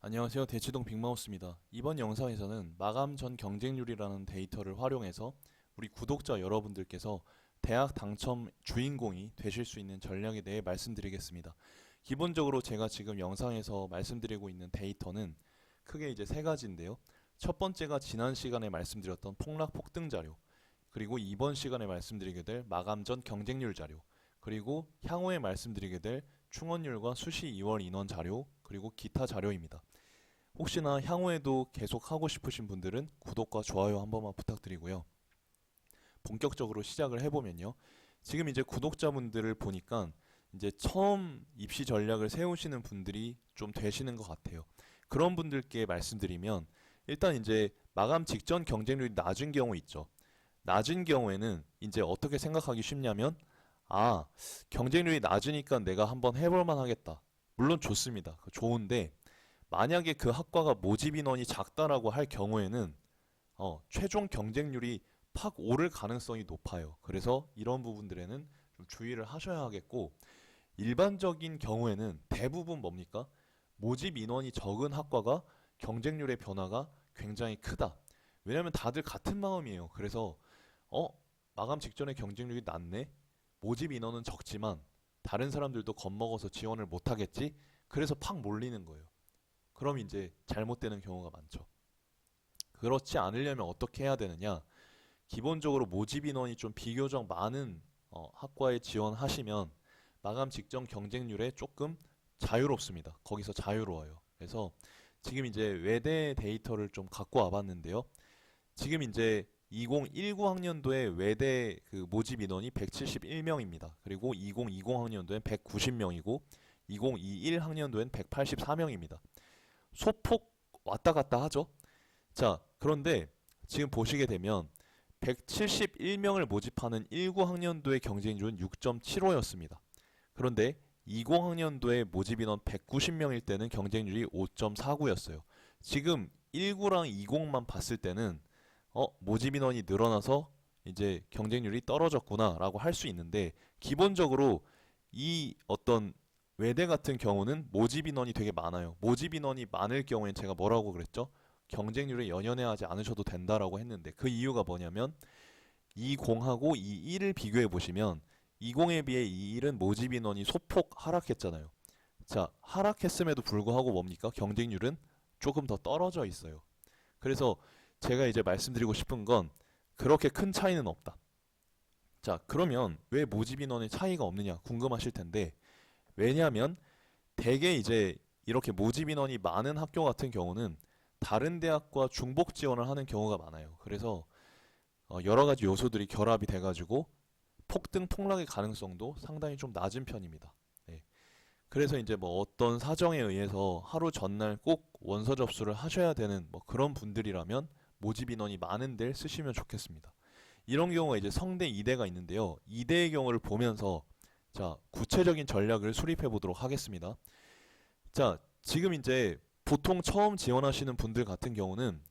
안녕하세요. 대치동 빅마우스입니다. 이번 영상에서는 마감 전 경쟁률이라는 데이터를 활용해서 우리 구독자 여러분들께서 대학 당첨 주인공이 되실 수 있는 전략에 대해 말씀드리겠습니다. 기본적으로 제가 지금 영상에서 말씀드리고 있는 데이터는 크게 이제 세 가지인데요. 첫 번째가 지난 시간에 말씀드렸던 폭락 폭등 자료, 그리고 이번 시간에 말씀드리게 될 마감 전 경쟁률 자료, 그리고 향후에 말씀드리게 될 충원율과 수시 2월 인원 자료, 그리고 기타 자료입니다. 혹시나 향후에도 계속 하고 싶으신 분들은 구독과 좋아요 한 번만 부탁드리고요. 본격적으로 시작을 해보면요. 지금 이제 구독자분들을 보니까 이제 처음 입시 전략을 세우시는 분들이 좀 되시는 것 같아요. 그런 분들께 말씀드리면 일단 이제 마감 직전 경쟁률이 낮은 경우 있죠. 낮은 경우에는 이제 어떻게 생각하기 쉽냐면 아, 경쟁률이 낮으니까 내가 한번 해볼만 하겠다. 물론 좋습니다. 좋은데 만약에 그 학과가 모집 인원이 작다라고 할 경우에는 최종 경쟁률이 팍 오를 가능성이 높아요. 그래서 이런 부분들에는 좀 주의를 하셔야 하겠고, 일반적인 경우에는 대부분 뭡니까? 모집 인원이 적은 학과가 경쟁률의 변화가 굉장히 크다. 왜냐하면 다들 같은 마음이에요. 그래서 어 마감 직전에 경쟁률이 낮네. 모집 인원은 적지만 다른 사람들도 겁먹어서 지원을 못하겠지. 그래서 팍 몰리는 거예요. 그럼 이제 잘못되는 경우가 많죠. 그렇지 않으려면 어떻게 해야 되느냐? 기본적으로 모집 인원이 좀 비교적 많은 학과에 지원하시면 마감 직전 경쟁률에 조금 자유롭습니다. 거기서 자유로워요. 그래서 지금 이제 외대 데이터를 좀 갖고 와봤는데요. 지금 이제 2019 학년도에 외대 그 모집 인원이 171명입니다. 그리고 2020 학년도엔 190명이고 2021 학년도엔 184명입니다. 소폭 왔다 갔다 하죠. 자, 그런데 지금 보시게 되면 171명을 모집하는 19 학년도의 경쟁률은 6.75였습니다. 그런데 20 학년도에 모집 인원 190명일 때는 경쟁률이 5.49였어요. 지금 19랑 20만 봤을 때는 모집 인원이 늘어나서 이제 경쟁률이 떨어졌구나라고 할 수 있는데 기본적으로 이 어떤 외대 같은 경우는 모집 인원이 되게 많아요. 모집 인원이 많을 경우엔 제가 뭐라고 그랬죠? 경쟁률에 연연해하지 않으셔도 된다라고 했는데 그 이유가 뭐냐면 20하고 21을 비교해 보시면 20에 비해 21은 모집 인원이 소폭 하락했잖아요. 자, 하락했음에도 불구하고 뭡니까? 경쟁률은 조금 더 떨어져 있어요. 그래서 제가 이제 말씀드리고 싶은 건 그렇게 큰 차이는 없다. 자, 그러면 왜 모집 인원의 차이가 없느냐 궁금하실 텐데 왜냐하면 대개 이제 이렇게 모집 인원이 많은 학교 같은 경우는 다른 대학과 중복 지원을 하는 경우가 많아요. 그래서 여러 가지 요소들이 결합이 돼가지고 폭등 폭락의 가능성도 상당히 좀 낮은 편입니다. 네. 그래서 이제 뭐 어떤 사정에 의해서 하루 전날 꼭 원서 접수를 하셔야 되는 뭐 그런 분들이라면 모집 인원이 많은 데를 쓰시면 좋겠습니다. 이런 경우가 이제 성대 2대가 있는데요. 2대의 경우를 보면서 자, 구체적인 전략을 수립해 보도록 하겠습니다. 자, 지금 이제 보통 처음 지원하시는 분들 같은 경우는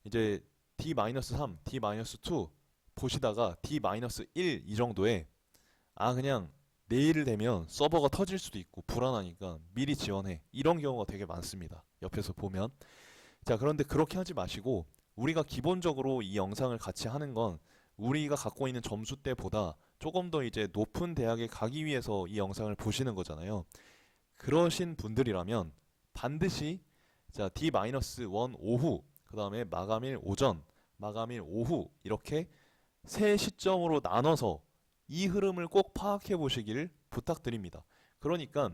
이제 D-3, D-2 보시다가 D-1 이 정도에 그냥 내일 되면 서버가 터질 수도 있고 불안하니까 미리 지원해. 이런 경우가 되게 많습니다. 옆에서 보면. 자, 그런데 그렇게 하지 마시고 우리가 기본적으로 이 영상을 같이 하는 건 우리가 갖고 있는 점수대보다 조금 더 이제 높은 대학에 가기 위해서 이 영상을 보시는 거잖아요. 그러신 분들이라면 반드시 자 D-1 오후, 그 다음에 마감일 오전, 마감일 오후 이렇게 세 시점으로 나눠서 이 흐름을 꼭 파악해 보시기를 부탁드립니다. 그러니까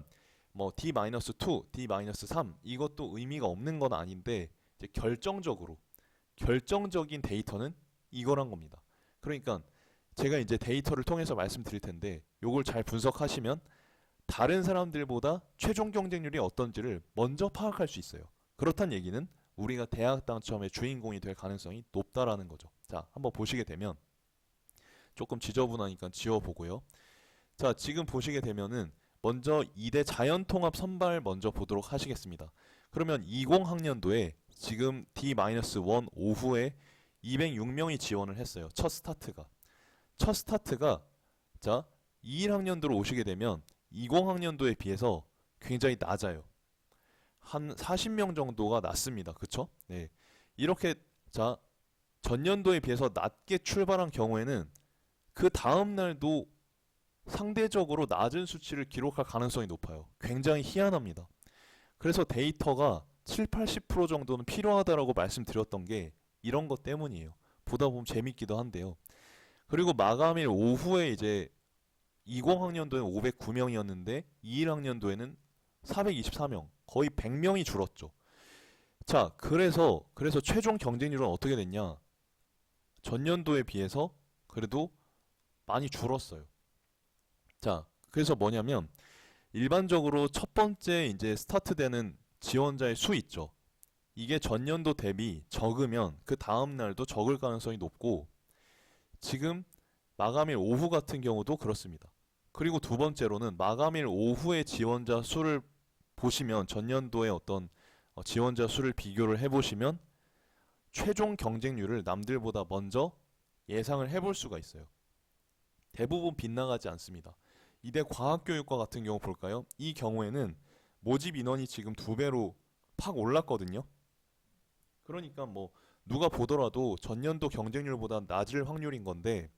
뭐 D-2, D-3 이것도 의미가 없는 건 아닌데 이제 결정적인 데이터는 이거란 겁니다. 그러니까 제가 이제 데이터를 통해서 말씀드릴 텐데 요걸 잘 분석하시면 다른 사람들보다 최종 경쟁률이 어떤지를 먼저 파악할 수 있어요. 그렇단 얘기는 우리가 대학 당첨의 주인공이 될 가능성이 높다라는 거죠. 자, 한번 보시게 되면 조금 지저분하니까 지워보고요. 자, 지금 보시게 되면은 먼저 2대 자연통합 선발 먼저 보도록 하시겠습니다. 그러면 20 학년도에 지금 D-1 오후에 206명이 지원을 했어요. 첫 스타트가 자, 21학년도로 오시게 되면 20학년도에 비해서 굉장히 낮아요. 한 40명 정도가 낮습니다. 그쵸? 네. 이렇게 자 전년도에 비해서 낮게 출발한 경우에는 그 다음 날도 상대적으로 낮은 수치를 기록할 가능성이 높아요. 굉장히 희한합니다. 그래서 데이터가 7, 80% 정도는 필요하다라고 말씀드렸던 게 이런 것 때문이에요. 보다 보면 재밌기도 한데요. 그리고 마감일 오후에 이제 20학년도에는 509명이었는데 21학년도에는 424명, 거의 100명이 줄었죠. 자, 그래서 최종 경쟁률은 어떻게 됐냐? 전년도에 비해서 그래도 많이 줄었어요. 자, 그래서 뭐냐면 일반적으로 첫 번째 이제 스타트되는 지원자의 수 있죠. 이게 전년도 대비 적으면 그 다음 날도 적을 가능성이 높고 지금 마감일 오후 같은 경우도 그렇습니다. 그리고 두 번째로는 마감일 오후의 지원자 수를 보시면 전년도의 어떤 지원자 수를 비교를 해보시면 최종 경쟁률을 남들보다 먼저 예상을 해볼 수가 있어요. 대부분 빗나가지 않습니다. 이대 과학교육과 같은 경우 볼까요? 이 경우에는 모집 인원이 지금 2배로 팍 올랐거든요. 그러니까 뭐 누가 보더라도 전년도 경쟁률보다 낮을 확률인 건데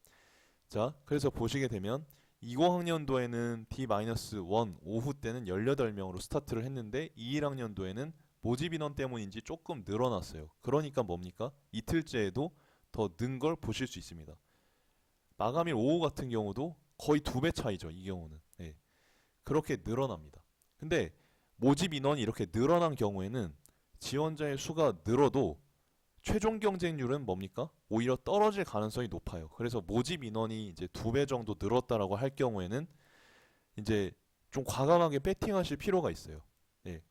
자, 그래서 보시게 되면 20학년도에는 D-1 오후 때는 18명으로 스타트를 했는데 21학년도에는 모집 인원 때문인지 조금 늘어났어요. 그러니까 뭡니까? 이틀째에도 더 는 걸 보실 수 있습니다. 마감일 오후 같은 경우도 거의 2배 차이죠. 이 경우는. 네. 그렇게 늘어납니다. 근데 모집 인원이 이렇게 늘어난 경우에는 지원자의 수가 늘어도 최종 경쟁률은 뭡니까? 오히려 떨어질 가능성이 높아요. 그래서 모집 인원이 이제 2배 정도 늘었다라고 할 경우에는 이제 좀 과감하게 배팅하실 필요가 있어요. 예.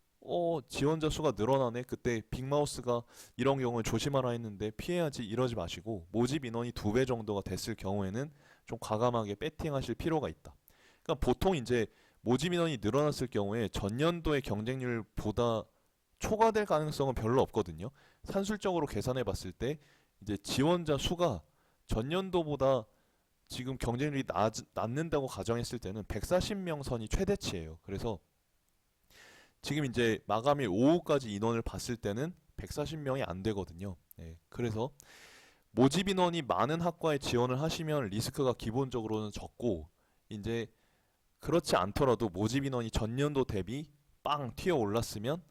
지원자 수가 늘어나네. 그때 빅마우스가 이런 경우에 조심하라 했는데 피해야지 이러지 마시고 모집 인원이 2배 정도가 됐을 경우에는 좀 과감하게 배팅하실 필요가 있다. 그러니까 보통 이제 모집 인원이 늘어났을 경우에 전년도의 경쟁률보다 초과될 가능성은 별로 없거든요. 산술적으로 계산해 봤을 때 이제 지원자 수가 전년도보다 지금 경쟁률이 낮는다고 가정했을 때는 140명 선이 최대치예요. 그래서 지금 이제 마감일 오후까지 인원을 봤을 때는 140명이 안 되거든요. 네, 그래서 모집 인원이 많은 학과에 지원을 하시면 리스크가 기본적으로는 적고 이제 그렇지 않더라도 모집 인원이 전년도 대비 빵 튀어 올랐으면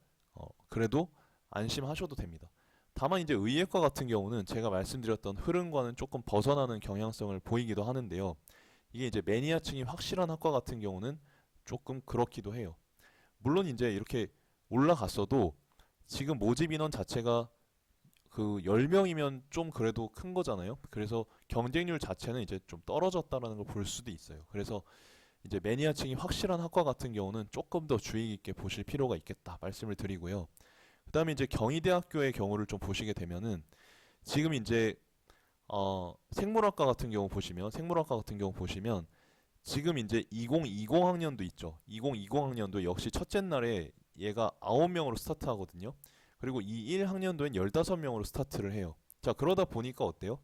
그래도 안심하셔도 됩니다. 다만 이제 의예과 같은 경우는 제가 말씀드렸던 흐름과는 조금 벗어나는 경향성을 보이기도 하는데요. 이게 이제 매니아층이 확실한 학과 같은 경우는 조금 그렇기도 해요. 물론 이제 이렇게 올라갔어도 지금 모집 인원 자체가 그 10명이면 좀 그래도 큰 거잖아요. 그래서 경쟁률 자체는 이제 좀 떨어졌다라는 걸 볼 수도 있어요. 그래서 이제 매니아층이 확실한 학과 같은 경우는 조금 더 주의 깊게 보실 필요가 있겠다 말씀을 드리고요. 그다음에 이제 경희대학교의 경우를 좀 보시게 되면은 지금 이제 생물학과 같은 경우 보시면 지금 이제 2020학년도 있죠. 2020학년도 역시 첫째 날에 얘가 9명으로 스타트하거든요. 그리고 21학년도엔 15명으로 스타트를 해요. 자, 그러다 보니까 어때요?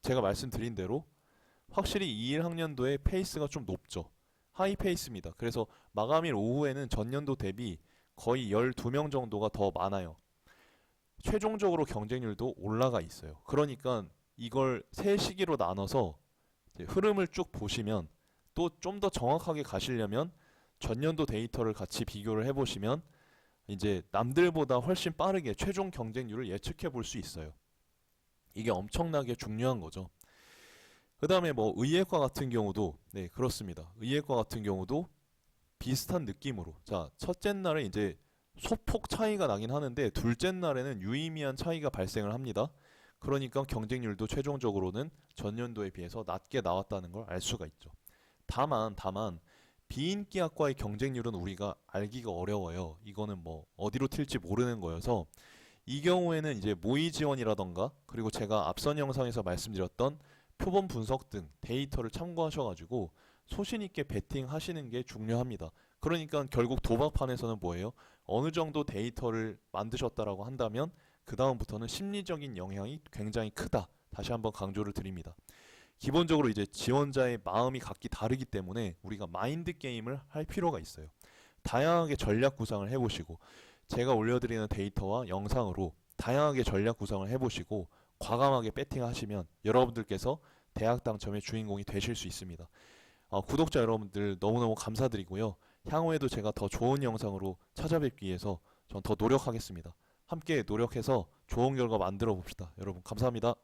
제가 말씀드린 대로 확실히 21학년도에 페이스가 좀 높죠. 하이 페이스입니다. 그래서 마감일 오후에는 전년도 대비 거의 12명 정도가 더 많아요. 최종적으로 경쟁률도 올라가 있어요. 그러니까 이걸 세 시기로 나눠서 흐름을 쭉 보시면 또 좀 더 정확하게 가시려면 전년도 데이터를 같이 비교를 해보시면 이제 남들보다 훨씬 빠르게 최종 경쟁률을 예측해 볼 수 있어요. 이게 엄청나게 중요한 거죠. 그 다음에 뭐 의예과 같은 경우도 네 그렇습니다. 의예과 같은 경우도 비슷한 느낌으로 자 첫째 날에 이제 소폭 차이가 나긴 하는데 둘째 날에는 유의미한 차이가 발생을 합니다. 그러니까 경쟁률도 최종적으로는 전년도에 비해서 낮게 나왔다는 걸 알 수가 있죠. 다만 비인기 학과의 경쟁률은 우리가 알기가 어려워요. 이거는 뭐 어디로 튈지 모르는 거여서 이 경우에는 이제 모의 지원이라던가 그리고 제가 앞선 영상에서 말씀드렸던 표본 분석 등 데이터를 참고하셔가지고 소신 있게 베팅 하시는 게 중요합니다. 그러니까 결국 도박판에서는 뭐예요? 어느 정도 데이터를 만드셨다라고 한다면 그 다음부터는 심리적인 영향이 굉장히 크다. 다시 한번 강조를 드립니다. 기본적으로 이제 지원자의 마음이 각기 다르기 때문에 우리가 마인드 게임을 할 필요가 있어요. 다양하게 전략 구상을 해보시고 제가 올려드리는 데이터와 영상으로 다양하게 전략 구성을 해보시고 과감하게 배팅하시면 여러분들께서 대학 당첨의 주인공이 되실 수 있습니다. 구독자 여러분들 너무너무 감사드리고요. 향후에도 제가 더 좋은 영상으로 찾아뵙기 위해서 전 더 노력하겠습니다. 함께 노력해서 좋은 결과 만들어 봅시다. 여러분 감사합니다.